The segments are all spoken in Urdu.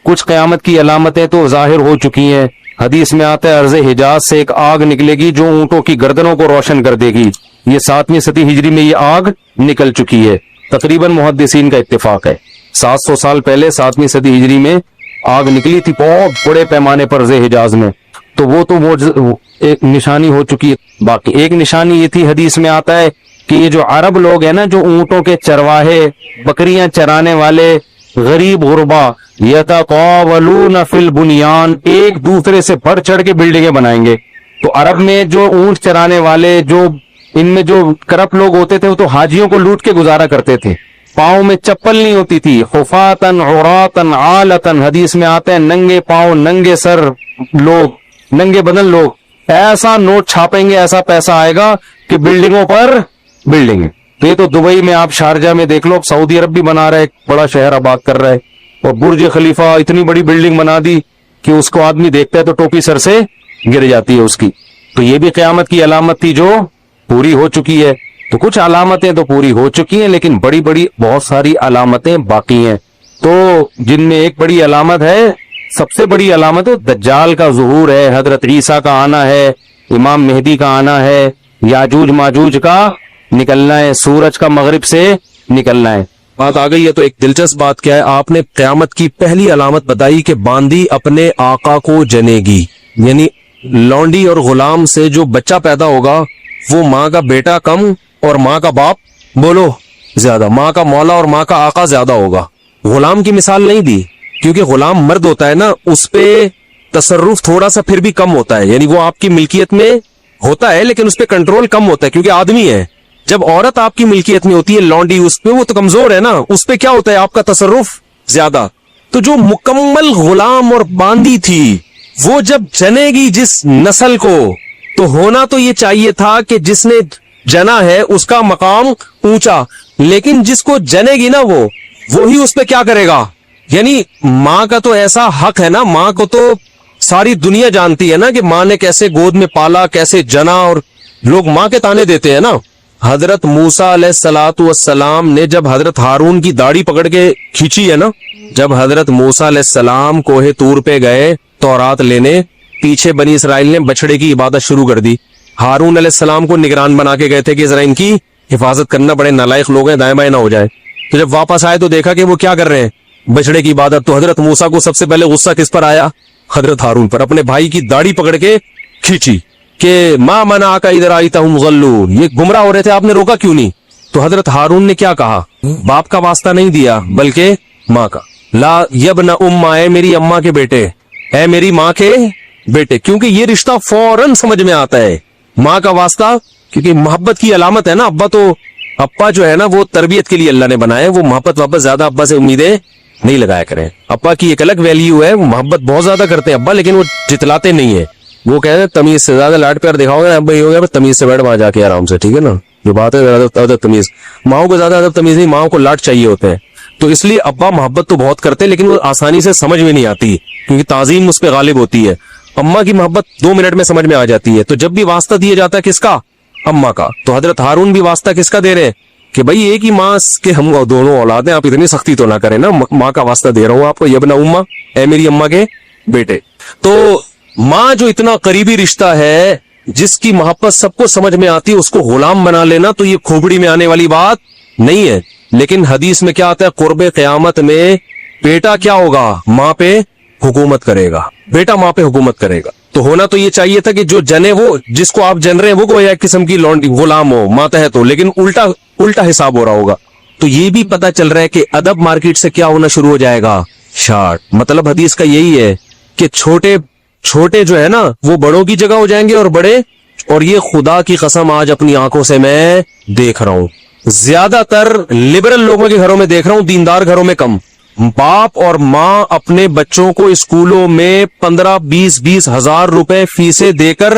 کچھ قیامت کی علامتیں تو ظاہر ہو چکی ہیں. حدیث میں آتا ہے عرض حجاز سے ایک آگ نکلے گی جو اونٹوں کی گردنوں کو روشن کر دے گی. یہ 7ویں صدی ہجری میں یہ آگ نکل چکی ہے. تقریباً محدثین کا اتفاق ہے 700 سال پہلے 7ویں صدی ہجری میں آگ نکلی تھی بہت بڑے پیمانے پر عرض حجاز میں. تو وہ ایک نشانی ہو چکی ہے. باقی ایک نشانی یہ تھی، حدیث میں آتا ہے کہ یہ جو عرب لوگ ہیں نا، جو اونٹوں کے چرواہے، بکریاں چرانے والے غریب غربا، یتقاولون فی البنیان، ایک دوسرے سے بڑھ چڑھ کے بلڈنگیں بنائیں گے. تو عرب میں جو اونٹ چرانے والے، جو ان میں جو کرپٹ لوگ ہوتے تھے، وہ تو حاجیوں کو لوٹ کے گزارا کرتے تھے. پاؤں میں چپل نہیں ہوتی تھی، خفاتن عوراتن عالتن، حدیث میں آتے ہیں ننگے پاؤں ننگے سر لوگ، ننگے بدن لوگ. ایسا نوٹ چھاپیں گے، ایسا پیسہ آئے گا کہ بلڈنگوں پر بلڈنگیں. تو یہ تو دبئی میں، آپ شارجہ میں دیکھ لو، سعودی عرب بھی بنا رہا ہے، ایک بڑا شہر آباد کر رہا ہے، اور برج خلیفہ اتنی بڑی بلڈنگ بنا دی کہ اس کو آدمی دیکھتا ہے تو ٹوپی سر سے گر جاتی ہے اس کی. تو یہ بھی قیامت کی علامت تھی جو پوری ہو چکی ہے. تو کچھ علامتیں تو پوری ہو چکی ہیں، لیکن بڑی بڑی بہت ساری علامتیں باقی ہیں. تو جن میں ایک بڑی علامت ہے، سب سے بڑی علامت دجال کا ظہور ہے، حضرت عیسیٰ کا آنا ہے، امام مہدی کا آنا ہے، یاجوج ماجوج کا نکلنا ہے، سورج کا مغرب سے نکلنا ہے. بات آ گئی ہے. تو ایک دلچسپ بات کیا ہے، آپ نے قیامت کی پہلی علامت بتائی کہ باندی اپنے آقا کو جنے گی. یعنی لونڈی اور غلام سے جو بچہ پیدا ہوگا وہ ماں کا بیٹا کم اور ماں کا باپ بولو زیادہ، ماں کا مولا اور ماں کا آقا زیادہ ہوگا. غلام کی مثال نہیں دی کیونکہ غلام مرد ہوتا ہے نا، اس پہ تصرف تھوڑا سا پھر بھی کم ہوتا ہے. یعنی وہ آپ کی ملکیت میں ہوتا ہے لیکن اس پہ کنٹرول کم ہوتا ہے کیونکہ آدمی ہے. جب عورت آپ کی ملکیت میں ہوتی ہے، لونڈی، اس پہ وہ تو کمزور ہے نا، اس پہ کیا ہوتا ہے آپ کا تصرف زیادہ. تو جو مکمل غلام اور باندی تھی وہ جب جنے گی جس نسل کو، تو ہونا تو یہ چاہیے تھا کہ جس نے جنا ہے اس کا مقام اونچا، لیکن جس کو جنے گی نا وہی اس پہ کیا کرے گا. یعنی ماں کا تو ایسا حق ہے نا، ماں کو تو ساری دنیا جانتی ہے نا کہ ماں نے کیسے گود میں پالا، کیسے جنا، اور لوگ ماں کے تانے دیتے ہیں نا. حضرت موسیٰ علیہ الصلوۃ والسلام نے جب حضرت ہارون کی داڑھی پکڑ کے کھینچی ہے نا، جب حضرت موسیٰ علیہ السلام کوہ طور پہ گئے تورات لینے، پیچھے بنی اسرائیل نے بچڑے کی عبادت شروع کر دی. ہارون علیہ السلام کو نگران بنا کے گئے تھے کہ ذرا ان کی حفاظت کرنا، بڑے نالائق لوگ ہیں، دائیں بائیں نہ ہو جائے. تو جب واپس آئے تو دیکھا کہ وہ کیا کر رہے ہیں، بچڑے کی عبادت. تو حضرت موسیٰ کو سب سے پہلے غصہ کس پر آیا؟ حضرت ہارون پر. اپنے بھائی کی داڑھی پکڑ کے کھینچی کہ ما منعک اذ رأیتہم ضلوا، یہ گمراہ ہو رہے تھے، آپ نے روکا کیوں نہیں؟ تو حضرت ہارون نے کیا کہا؟ باپ کا واسطہ نہیں دیا بلکہ ماں کا. لا یبن ام، اے میری اماں کے بیٹے، اے میری ماں کے بیٹے، کیونکہ یہ رشتہ فوراً سمجھ میں آتا ہے. ماں کا واسطہ کیونکہ محبت کی علامت ہے نا. ابا جو ہے نا وہ تربیت کے لیے اللہ نے بنایا ہے، وہ محبت واپس زیادہ ابا سے امیدیں نہیں لگایا کریں. ابا کی ایک الگ ویلیو ہے، وہ محبت بہت زیادہ کرتے ہیں ابا، لیکن وہ جتلاتے نہیں ہیں. وہ کہتے ہیں تمیز سے زیادہ لاڈ پیار دکھاؤ گے ابا، یہ ہو گیا تمیز سے بیٹھ وہاں جا کے آرام سے، ٹھیک ہے نا. جو بات ہے ادب تمیز، ماؤں کو زیادہ ادب تمیز نہیں، ماؤں کو لاڈ چاہیے ہوتے ہیں. تو اس لیے ابا محبت تو بہت کرتے ہیں لیکن وہ آسانی سے سمجھ میں نہیں آتی کیونکہ تعظیم اس پہ غالب ہوتی ہے. اماں کی محبت 2 منٹ میں سمجھ میں آ جاتی ہے. تو جب بھی واسطہ دیا جاتا ہے کس کا؟ اماں کا. تو حضرت ہارون بھی واسطہ کس کا دے رہے ہیں کہ بھائی ایک ہی ماں کے ہم دونوں اولاد ہیں، آپ اتنی سختی تو نہ کریں نا، ماں کا واسطہ دے رہا ہوں آپ کو، یبن اماں، اے میری اماں کے بیٹے. تو ماں جو اتنا قریبی رشتہ ہے، جس کی محبت سب کو سمجھ میں آتی ہے، اس کو غلام بنا لینا تو یہ کھوپڑی میں آنے والی بات نہیں ہے. لیکن حدیث میں کیا آتا ہے؟ قرب قیامت میں بیٹا کیا ہوگا؟ ماں پہ حکومت کرے گا، بیٹا ماں پہ حکومت کرے گا. تو ہونا تو یہ چاہیے تھا کہ جو جنے، وہ جس کو آپ جن رہے ہیں وہ ایک قسم کی لونڈی غلام ہو، ماتحت ہو، لیکن الٹا حساب ہو رہا ہوگا. تو یہ بھی پتا چل رہا ہے کہ ادب مارکیٹ سے کیا ہونا شروع ہو جائے گا؟ شارٹ. مطلب حدیث کا یہی ہے کہ چھوٹے جو ہے نا وہ بڑوں کی جگہ ہو جائیں گے، اور بڑے، اور یہ خدا کی قسم آج اپنی آنکھوں سے میں دیکھ رہا ہوں، زیادہ تر لبرل لوگوں کے گھروں میں دیکھ رہا ہوں، دیندار گھروں میں کم. باپ اور ماں اپنے بچوں کو اسکولوں میں 15-20 ہزار روپے فیسیں دے کر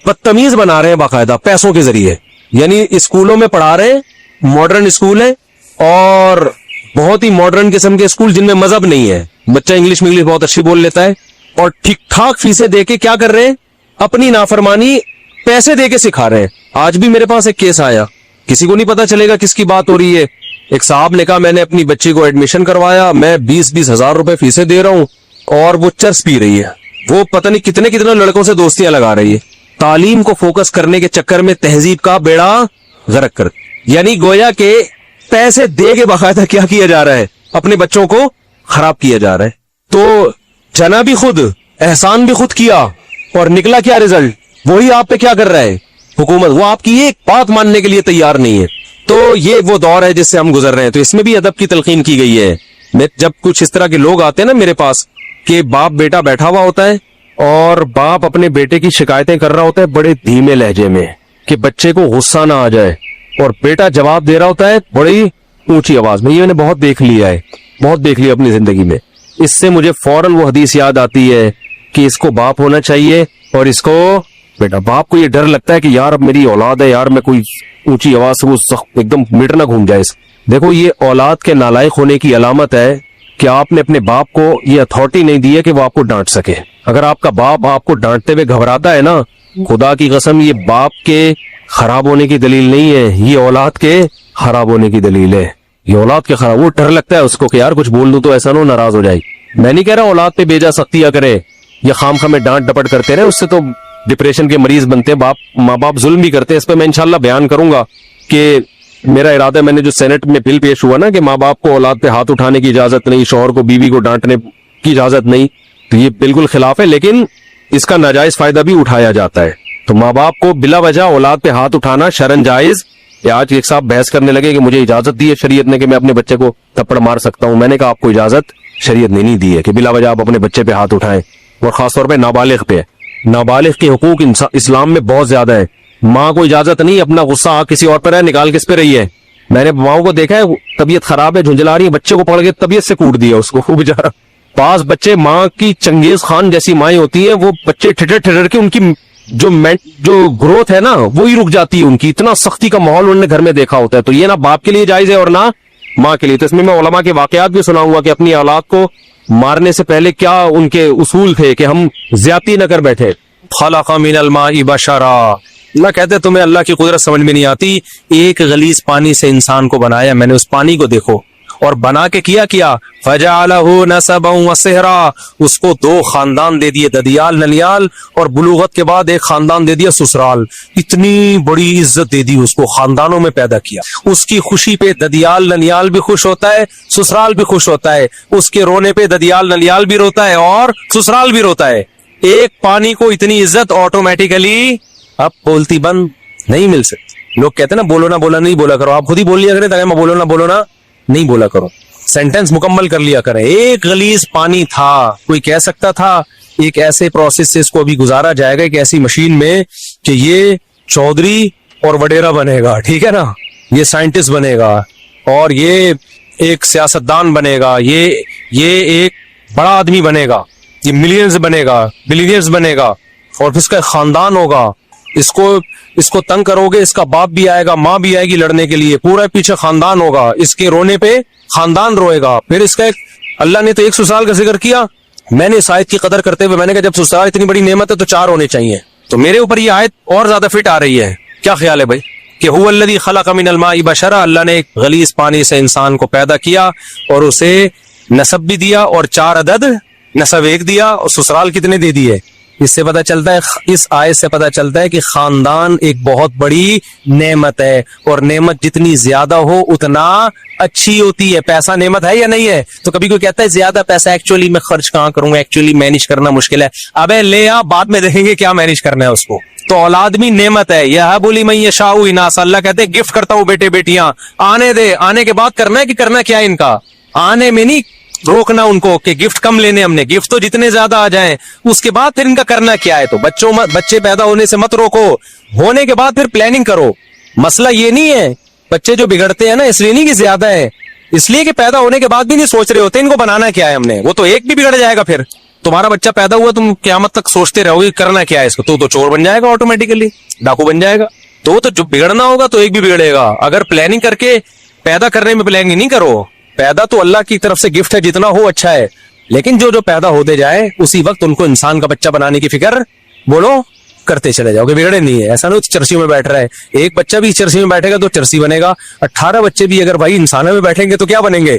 بدتمیز بنا رہے ہیں باقاعدہ پیسوں کے ذریعے. یعنی اسکولوں میں پڑھا رہے ہیں، ماڈرن اسکول ہے اور بہت ہی ماڈرن قسم کے اسکول جن میں مذہب نہیں ہے، بچہ انگلش بہت اچھی بول لیتا ہے، اور ٹھیک ٹھاک فیسیں دے کے کیا کر رہے ہیں؟ اپنی نافرمانی پیسے دے کے سکھا رہے ہیں. آج بھی میرے پاس ایک کیس آیا، کسی کو نہیں پتا چلے گا کس کی بات ہو رہی ہے. ایک صاحب نے کہا میں نے اپنی بچی کو ایڈمیشن کروایا، میں 20 ہزار روپے فیسیں دے رہا ہوں، اور وہ چرس پی رہی ہے, وہ پتہ نہیں کتنے کتنے لڑکوں سے دوستیاں لگا رہی ہے. تعلیم کو فوکس کرنے کے چکر میں تہذیب کا بیڑا غرق کر, یعنی گویا کہ پیسے دے کے باقاعدہ کیا کیا جا رہا ہے, اپنے بچوں کو خراب کیا جا رہا ہے. تو جنا بھی خود, احسان بھی خود کیا, اور نکلا کیا رزلٹ, وہی آپ پہ کیا کر رہا ہے حکومت, وہ آپ کی ایک بات ماننے کے لیے تیار نہیں ہے. تو یہ وہ دور ہے جس سے ہم گزر رہے ہیں. تو اس میں بھی ادب کی تلقین کی گئی ہے. میں جب کچھ اس طرح کے لوگ آتے ہیں نا میرے پاس, کہ باپ بیٹا بیٹھا ہوا ہوتا ہے اور باپ اپنے بیٹے کی شکایتیں کر رہا ہوتا ہے بڑے دھیمے لہجے میں کہ بچے کو غصہ نہ آ جائے, اور بیٹا جواب دے رہا ہوتا ہے بڑی اونچی آواز میں. یہ میں نے بہت دیکھ لیا ہے, بہت دیکھ لیا اپنی زندگی میں. اس سے مجھے فوراً وہ حدیث یاد آتی ہے کہ اس کو باپ ہونا چاہیے اور اس کو بیٹا. باپ کو یہ ڈر لگتا ہے کہ یار اب میری اولاد ہے, یار میں کوئی اونچی آواز سے وہ ایک دم میٹر نہ گھوم جائے. دیکھو یہ اولاد کے نالائق ہونے کی علامت ہے کہ آپ نے اپنے باپ کو یہ اتھارٹی نہیں دی ہے کہ وہ آپ کو ڈانٹ سکے. اگر آپ کا باپ آپ کو ڈانٹتے ہوئے گھبراتا ہے نا, خدا کی قسم یہ باپ کے خراب ہونے کی دلیل نہیں ہے, یہ اولاد کے خراب ہونے کی دلیل ہے. یہ اولاد کے خراب, وہ ڈر لگتا ہے اس کو کہ یار کچھ بول دوں تو ایسا نہ ناراض ہو جائے. میں نہیں کہہ رہا اولاد پہ بیجا سختیاں کرے یا خام خواہ میں ڈانٹ ڈپٹ کرتے رہے, اس سے تو ڈپریشن کے مریض بنتے ہیں. ماں باپ ظلم بھی کرتے ہیں. اس پہ میں انشاءاللہ بیان کروں گا کہ میرا ارادہ ہے, میں نے جو سینٹ میں بل پیش ہوا نا کہ ماں باپ کو اولاد پہ ہاتھ اٹھانے کی اجازت نہیں, شوہر کو بیوی کو ڈانٹنے کی اجازت نہیں, تو یہ بالکل خلاف ہے. لیکن اس کا ناجائز فائدہ بھی اٹھایا جاتا ہے. تو ماں باپ کو بلا وجہ اولاد پہ ہاتھ اٹھانا شرعن جائز. آج ایک صاحب بحث کرنے لگے کہ مجھے اجازت دی ہے شریعت نے کہ میں اپنے بچے کو تھپڑ مار سکتا ہوں. میں نے کہا آپ کو اجازت شریعت نے نہیں دی ہے کہ بلا وجہ آپ اپنے بچے پہ ہاتھ اٹھائیں, اور خاص طور پہ نابالغ پہ. نابالغ کے حقوق اسلام میں بہت زیادہ ہے. ماں کو اجازت نہیں اپنا غصہ کسی اور پر ہے نکال کس پہ رہی ہے. میں نے ماؤں کو دیکھا ہے, طبیعت خراب ہے, جھنجلا رہی ہے, بچے کو پکڑ کے طبیعت سے کوٹ دیا اس کو, وہ بیچارہ. بعض بچے ماں کی چنگیز خان جیسی مائیں ہوتی ہیں, وہ بچے ٹھٹر ٹھٹر کے ان کی جو گروتھ ہے نا وہی رک جاتی ہے ان کی. اتنا سختی کا ماحول انہوں نے گھر میں دیکھا ہوتا ہے. تو یہ نہ باپ کے لیے جائز ہے اور نہ ماں کے لیے. تو اس میں علماء کے واقعات بھی سناؤں گا کہ اپنی اولاد کو مارنے سے پہلے کیا ان کے اصول تھے کہ ہم زیادتی نہ کر بیٹھے. خلق من الماء بشرا, اللہ کہتے تمہیں اللہ کی قدرت سمجھ میں نہیں آتی. ایک غلیظ پانی سے انسان کو بنایا میں نے, اس پانی کو دیکھو, اور بنا کے کیا فجعلہ نسبا وصہرا, اس کو دو خاندان دے دیے, ددیال ننیال, اور بلوغت کے بعد ایک خاندان دے دیا سسرال. اتنی بڑی عزت دے دی اس کو, خاندانوں میں پیدا کیا. اس کی خوشی پہ ددیال ننیال بھی خوش ہوتا ہے, سسرال بھی خوش ہوتا ہے. اس کے رونے پہ ددیال ننیال بھی روتا ہے اور سسرال بھی روتا ہے. ایک پانی کو اتنی عزت آٹومیٹیکلی اب بولتی بند نہیں مل سکتی. لوگ کہتے ہیں نا بولو نہ بولا نہیں بولا کرو, آپ خود ہی بول لیا کریں تاکہ میں بولو نہ نہیں بولا کرو, سینٹنس مکمل کر لیا کریں. ایک غلیظ پانی تھا, کوئی کہہ سکتا تھا ایک ایسے پروسیس سے اس کو ابھی گزارا جائے گا, ایک ایسی مشین میں کہ یہ چودھری اور وڈیرا بنے گا, ٹھیک ہے نا, یہ سائنٹسٹ بنے گا, اور یہ ایک سیاستدان بنے گا, یہ ایک بڑا آدمی بنے گا, یہ ملینز بنے گا, بلینئرز بنے گا, اور پھر اس کا خاندان ہوگا. اس کو تنگ کرو گے, اس کا باپ بھی آئے گا, ماں بھی آئے گی لڑنے کے لیے, پورا پیچھے خاندان ہوگا, اس کے رونے پہ خاندان روئے گا. پھر اس کا اللہ نے تو ایک سسرال کا ذکر کیا. میں نے اس آیت کی قدر کرتے ہوئے میں نے کہا جب سسرال اتنی بڑی نعمت ہے تو 4 ہونے چاہیے. تو میرے اوپر یہ آیت اور زیادہ فٹ آ رہی ہے. کیا خیال ہے بھائی کہ هو الذی خلق من الماء بشرا, اللہ نے ایک غلیظ پانی سے انسان کو پیدا کیا اور اسے نسب بھی دیا, اور 4 عدد نسب ایک دیا, اور سسرال کتنے دے دیے. اس سے پتا چلتا ہے, اس آیت سے پتا چلتا ہے کہ خاندان ایک بہت بڑی نعمت ہے, اور نعمت جتنی زیادہ ہو اتنا اچھی ہوتی ہے. پیسہ نعمت ہے یا نہیں ہے؟ تو کبھی کوئی کہتا ہے زیادہ پیسہ ایکچولی میں خرچ کہاں کروں, ایکچولی مینیج کرنا مشکل ہے. ابے لے آ, بعد میں دیکھیں گے کیا مینیج کرنا ہے اس کو. تو اولاد بھی نعمت ہے. یہ بولی میں یہ شاہ اناسا, اللہ کہتے ہیں گفٹ کرتا ہوں بیٹے بیٹیاں, آنے دے, آنے کے بعد کرنا ہے کہ کرنا کیا ان کا, آنے میں نہیں روکنا ان کو کہ گفٹ کم لینے ہم نے, گفٹ تو جتنے زیادہ آ جائیں, اس کے بعد پھر ان کا کرنا کیا ہے. تو بچے پیدا ہونے سے مت روکو, ہونے کے بعد پھر پلاننگ کرو. مسئلہ یہ نہیں ہے, بچے جو بگڑتے ہیں نا اس لیے نہیں کہ زیادہ ہے, اس لیے کہ پیدا ہونے کے بعد بھی نہیں سوچ رہے ہوتے ان کو بنانا کیا ہے ہم نے. وہ تو ایک بھی بگڑ جائے گا, پھر تمہارا بچہ پیدا ہوا تم قیامت تک سوچتے رہو گے کرنا کیا ہے اس کو, تو چور بن جائے گا, آٹومیٹیکلی ڈاکو بن جائے گا. تو جو بگڑنا ہوگا تو ایک بھی بگڑے گا. اگر پلاننگ کر کے پیدا کرنے میں پلاننگ نہیں کرو, پیدا تو اللہ کی طرف سے گفٹ ہے, جتنا ہو اچھا ہے, لیکن جو پیدا ہوتے جائے اسی وقت ان کو انسان کا بچہ بنانے کی فکر بولو کرتے چلے جاؤ کہ بگڑے نہیں ہے. ایسا نہیں چرسیوں میں بیٹھ رہا ہے, ایک بچہ بھی چرسی میں بیٹھے گا تو چرسی بنے گا, 18 بچے بھی اگر بھائی انسانوں میں بیٹھیں گے تو کیا بنیں گے,